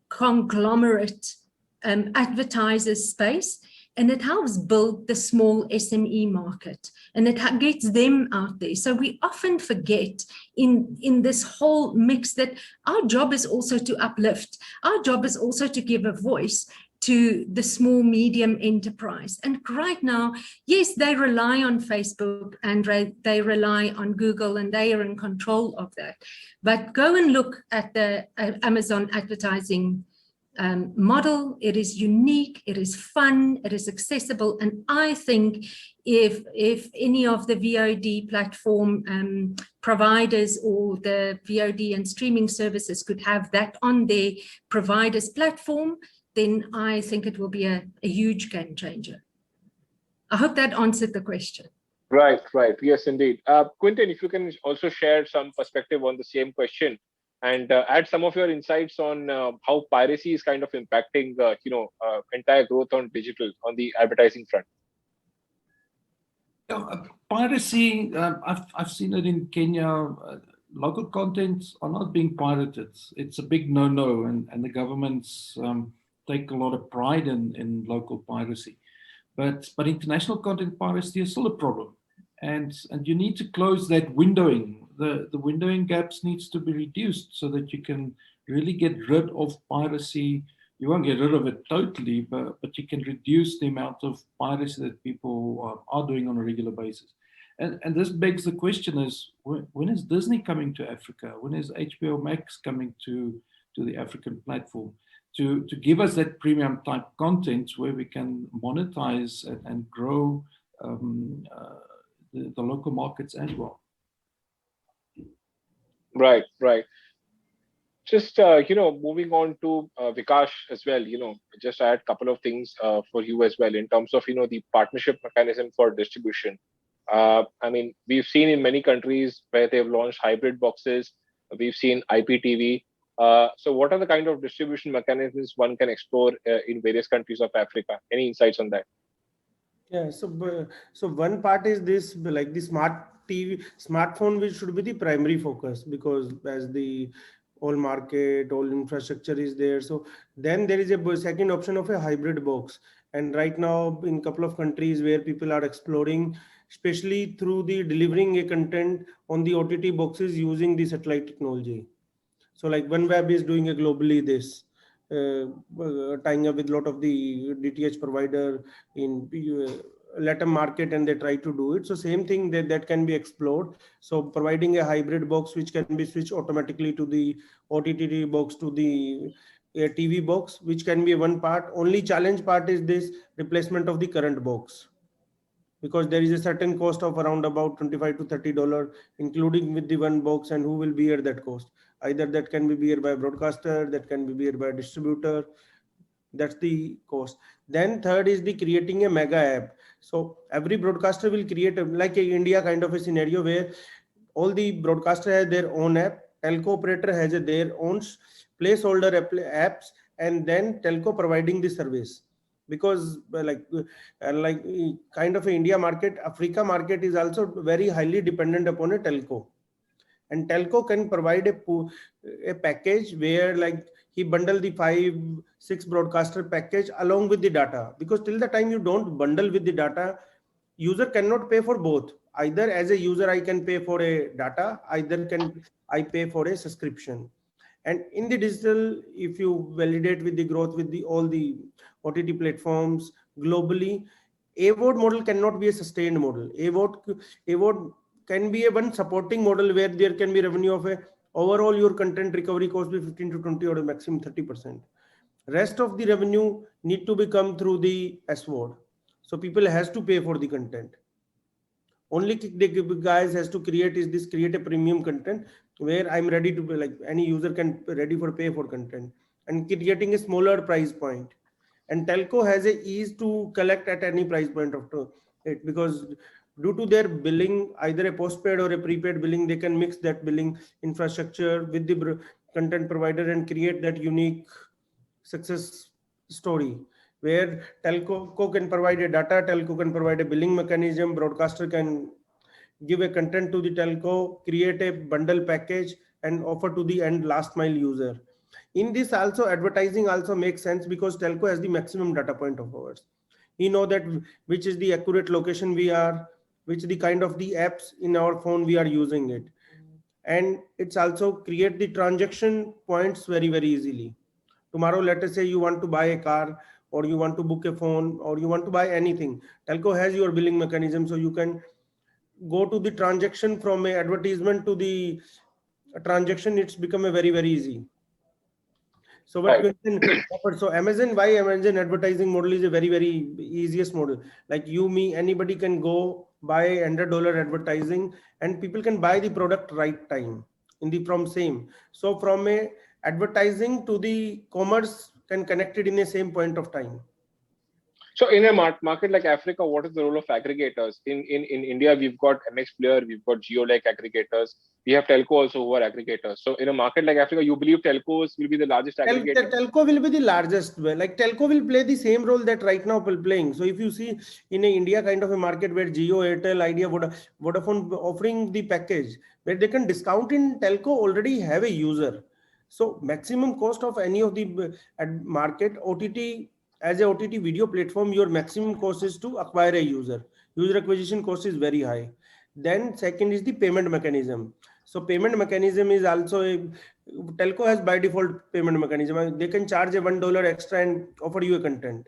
conglomerate advertisers space, and it helps build the small SME market, and it gets them out there. So we often forget in this whole mix that our job is also to uplift. Our job is also to give a voice to the small, medium enterprise. And right now, yes, they rely on Facebook and they rely on Google, and they are in control of that. But go and look at the Amazon advertising model. It is unique, it is fun, it is accessible. And I think if any of the VOD platform providers or the VOD and streaming services could have that on their provider's platform, then I think it will be a huge game changer. I hope that answered the question. Right. Yes, indeed. Quinton, if you can also share some perspective on the same question and add some of your insights on how piracy is kind of impacting, entire growth on digital, on the advertising front. Piracy, I've seen it in Kenya. Local contents are not being pirated. It's a big no-no, and the governments take a lot of pride in local piracy. But international content piracy is still a problem. And you need to close that windowing. The windowing gaps needs to be reduced so that you can really get rid of piracy. You won't get rid of it totally, but you can reduce the amount of piracy that people are doing on a regular basis. And this begs the question is, when is Disney coming to Africa? When is HBO Max coming to the African platform? To give us that premium type content where we can monetize and grow the local markets as well. Right, right. Just moving on to Vikash as well. Just add a couple of things for you as well in terms of the partnership mechanism for distribution. I mean, we've seen in many countries where they've launched hybrid boxes. We've seen IPTV. So, what are the kind of distribution mechanisms one can explore in various countries of Africa? Any insights on that? Yeah, so one part is this, like the smartphone, which should be the primary focus, because as the all market, all infrastructure is there. So then there is a second option of a hybrid box. And right now in a couple of countries where people are exploring, especially through the delivering a content on the OTT boxes using the satellite technology. So like OneWeb is doing a globally this, tying up with a lot of the DTH provider in Latin market, and they try to do it. So same thing that can be explored. So providing a hybrid box which can be switched automatically to the OTT box, to the TV box, which can be one part. Only challenge part is this replacement of the current box, because there is a certain cost of around about $25 to $30, including with the one box, and who will bear that cost? Either that can be bear by a broadcaster, that can be bear by a distributor. That's the cost. Then third is the creating a mega app. So every broadcaster will create like a India kind of a scenario where all the broadcaster has their own app, telco operator has their own placeholder apps, and then telco providing the service. Because like kind of a India market, Africa market is also very highly dependent upon a telco. And telco can provide a package where like he bundle the 5-6 broadcaster package along with the data, because till the time you don't bundle with the data, user cannot pay for both. Either as a user I can pay for a data, either can I pay for a subscription. And in the digital, if you validate with the growth with the all the OTT platforms globally, AVOD model cannot be a sustained model. AVOD can be a one supporting model where there can be revenue of a overall your content recovery cost be 15 to 20 or maximum 30%. Rest of the revenue need to become through the SVOD. So people has to pay for the content. Only the guys has to create is this, create a premium content where I'm ready to be like any user can ready for pay for content, and creating a smaller price point. And telco has a ease to collect at any price point of it, because due to their billing, either a postpaid or a prepaid billing, they can mix that billing infrastructure with the content provider and create that unique success story where telco can provide a data, telco can provide a billing mechanism, broadcaster can give a content to the telco, create a bundle package and offer to the end last mile user. In this also advertising also makes sense, because telco has the maximum data point of ours. We know that which is the accurate location we are, which the kind of the apps in our phone we are using it. And it's also create the transaction points very, very easily. Tomorrow, let us say you want to buy a car, or you want to book a phone, or you want to buy anything. Telco has your billing mechanism, so you can go to the transaction from a advertisement to the transaction. It's become a very, very easy. So what we can offer, so why Amazon advertising model is a very, very easiest model. Like you, me, anybody can go buy $100 advertising, and people can buy the product right time in the from same. So from a advertising to the commerce can connect it in the same point of time. So in a market like Africa, what is the role of aggregators? In India, we've got MX Player, we've got Geo like aggregators. We have telco also who are aggregators. So in a market like Africa, you believe telcos will be the largest aggregator? Telco will be the largest. Like telco will play the same role that right now people playing. So if you see in a India kind of a market where Jio, Airtel, Idea, Vodafone offering the package where they can discount in telco already have a user. So maximum cost of any of the market OTT as a OTT video platform, your maximum cost is to acquire a user. User acquisition cost is very high. Then second is the payment mechanism. So payment mechanism is also telco has by default payment mechanism. They can charge a $1 extra and offer you a content.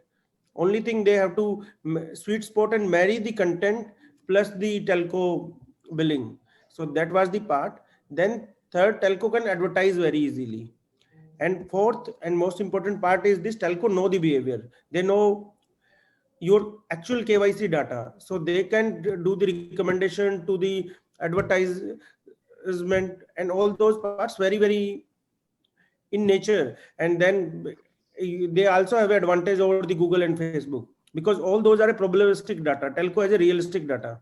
Only thing they have to sweet spot and marry the content plus the telco billing. So that was the part. Then third, telco can advertise very easily. And fourth and most important part is this: telco know the behavior. They know your actual KYC data, so they can do the recommendation to the advertisement and all those parts very in nature. And then they also have advantage over the Google and Facebook, because all those are a probabilistic data. Telco has a realistic data.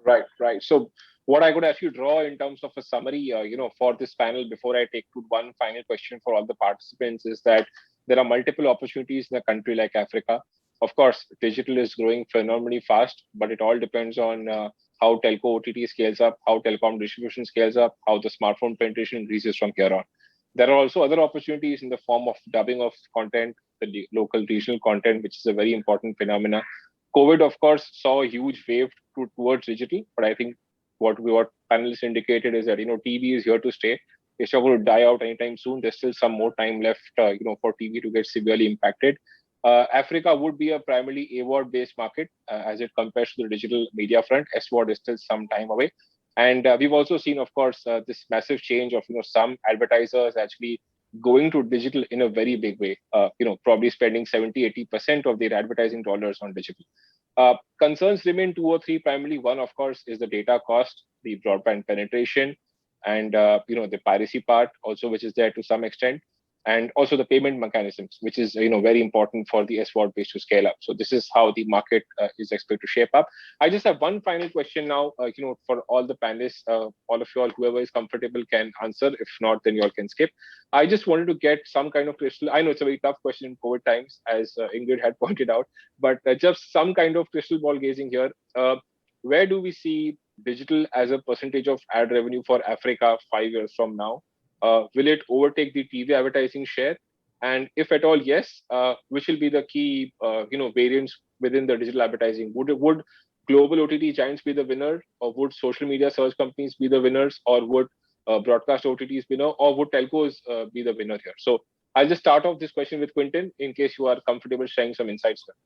Right, right. So what I could actually draw in terms of a summary, for this panel before I take to one final question for all the participants is that there are multiple opportunities in a country like Africa. Of course, digital is growing phenomenally fast, but it all depends on how telco OTT scales up, how telecom distribution scales up, how the smartphone penetration increases from here on. There are also other opportunities in the form of dubbing of content, the local regional content, which is a very important phenomena. COVID, of course, saw a huge wave towards digital, but I think what panelists indicated is that TV is here to stay. It's not going to die out anytime soon. There's still some more time left, for TV to get severely impacted. Africa would be a primarily AVOD-based market as it compares to the digital media front. SVOD is still some time away, and we've also seen, of course, this massive change of some advertisers actually going to digital in a very big way. Probably spending 70-80% of their advertising dollars on digital. Concerns remain 2 or 3 primarily. One, of course, is the data cost, the broadband penetration, and the piracy part also, which is there to some extent, and also the payment mechanisms, which is very important for the SVOD base to scale up. So this is how the market is expected to shape up. I just have one final question now, for all the panelists. All of you all, whoever is comfortable can answer. If not, then you all can skip. I just wanted to get some kind of crystal. I know it's a very tough question in COVID times, as Ingrid had pointed out, but just some kind of crystal ball gazing here. Where do we see digital as a percentage of ad revenue for Africa 5 years from now? Will it overtake the TV advertising share? And if at all, yes, which will be the key, variants within the digital advertising? Would global OTT giants be the winner, or would social media search companies be the winners, or would broadcast OTTs winner, or would telcos be the winner here? So I'll just start off this question with Quintin, in case you are comfortable sharing some insights there.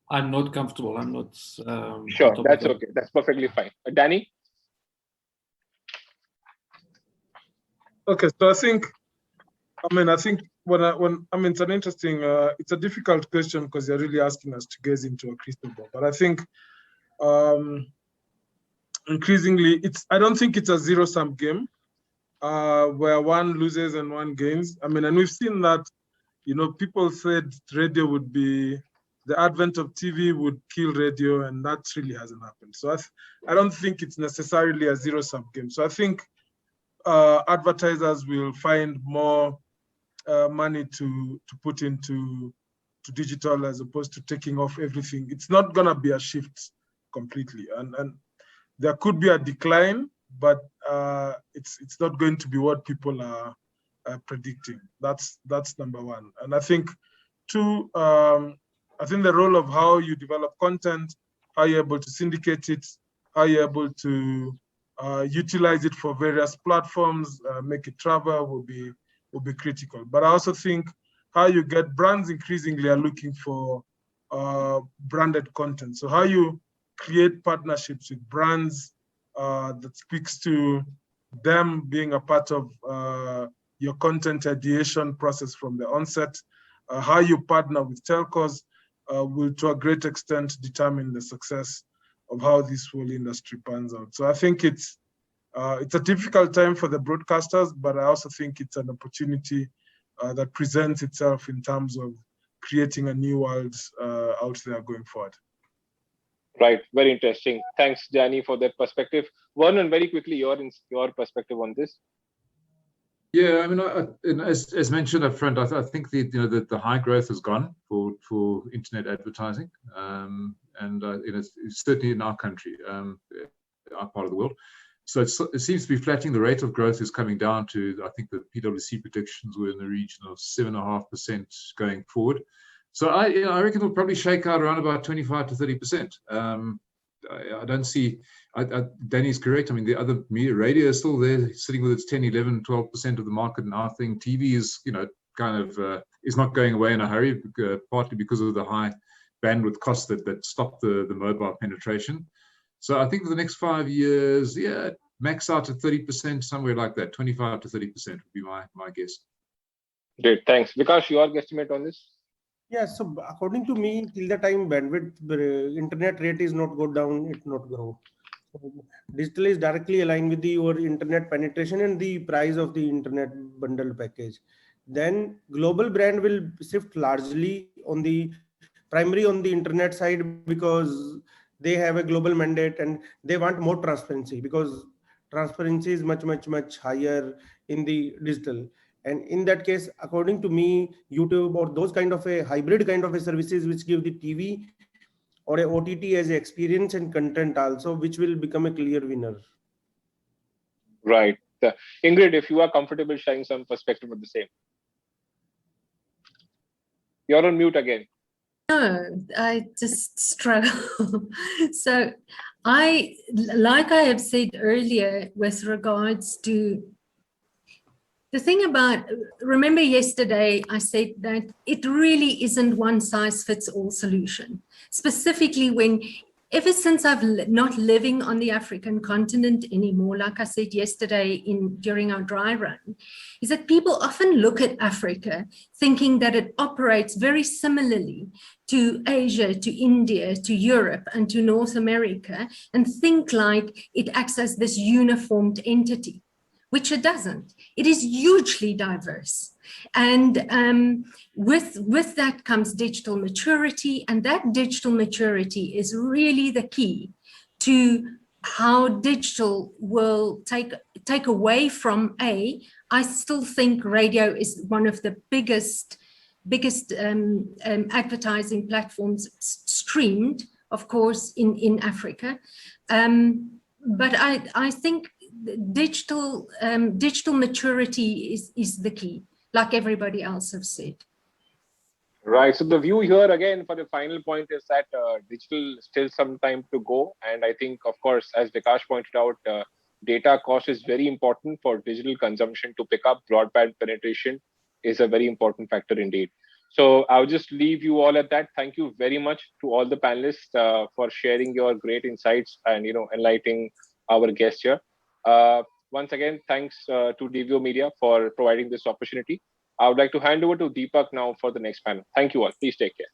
I'm not comfortable. I'm not. Sure, that's okay. That's perfectly fine. Danny? Okay, so I think it's an interesting, it's a difficult question because you're really asking us to gaze into a crystal ball. But I think increasingly, I don't think it's a zero-sum game where one loses and one gains. And we've seen that, people said radio would be, the advent of TV would kill radio, and that really hasn't happened. So I don't think it's necessarily a zero-sum game. So I think advertisers will find more money to put into digital as opposed to taking off everything. It's not going to be a shift completely, and there could be a decline, but it's not going to be what people are predicting. That's number one. And I think two, I think the role of how you develop content, how you're able to syndicate it, how you're able to utilize it for various platforms, make it travel will be critical. But I also think how you get brands increasingly are looking for branded content. So how you create partnerships with brands that speaks to them being a part of your content ideation process from the onset. How you partner with telcos will to a great extent determine the success of how this whole industry pans out. So I think it's a difficult time for the broadcasters, but I also think it's an opportunity that presents itself in terms of creating a new world out there going forward. Right, very interesting. Thanks, Gianni, for that perspective. Vernon, very quickly, your perspective on this. Yeah, as mentioned up front, I think the high growth has gone for internet advertising, and it's certainly in our country, our part of the world. So it seems to be flattening. The rate of growth is coming down to, I think the PwC predictions were in the region of 7.5% going forward. So I reckon it'll probably shake out around about 25 to 30%. I don't see, Danny's correct. I mean, the other media, radio is still there, sitting with its 10, 11, 12% of the market. And I think TV is, kind of is not going away in a hurry, partly because of the high bandwidth costs that stop the mobile penetration. So I think for the next 5 years, max out at 30%, somewhere like that, 25 to 30% would be my guess. Great, thanks. Vikash, your guesstimate on this? Yeah, so according to me, till the time bandwidth, internet rate is not go down, it not grow. So digital is directly aligned with your internet penetration and the price of the internet bundle package. Then global brand will shift largely on the primary on the internet side, because they have a global mandate and they want more transparency, because transparency is much higher in the digital. And in that case, according to me, YouTube or those kind of a hybrid kind of a services which give the TV or a OTT as a experience and content also, which will become a clear winner. Right. Ingrid, if you are comfortable sharing some perspective of the same. You're on mute again. No, I just struggle. So like I have said earlier, with regards to the thing about, remember yesterday I said that it really isn't one size fits all solution, specifically when, ever since I've not living on the African continent anymore, like I said yesterday during our dry run, is that people often look at Africa thinking that it operates very similarly to Asia, to India, to Europe, and to North America, and think like it acts as this uniformed entity, which it doesn't. It is hugely diverse. And with that comes digital maturity, and that digital maturity is really the key to how digital will take away from I still think radio is one of the biggest advertising platforms streamed, of course, in Africa. But I think digital maturity is the key, like everybody else have said. Right. So the view here again for the final point is that digital still some time to go. And I think, of course, as Vikash pointed out, data cost is very important for digital consumption to pick up. Broadband penetration is a very important factor indeed. So I'll just leave you all at that. Thank you very much to all the panelists for sharing your great insights and enlightening our guests here. Once again, thanks to DVO Media for providing this opportunity. I would like to hand over to Deepak now for the next panel. Thank you all. Please take care.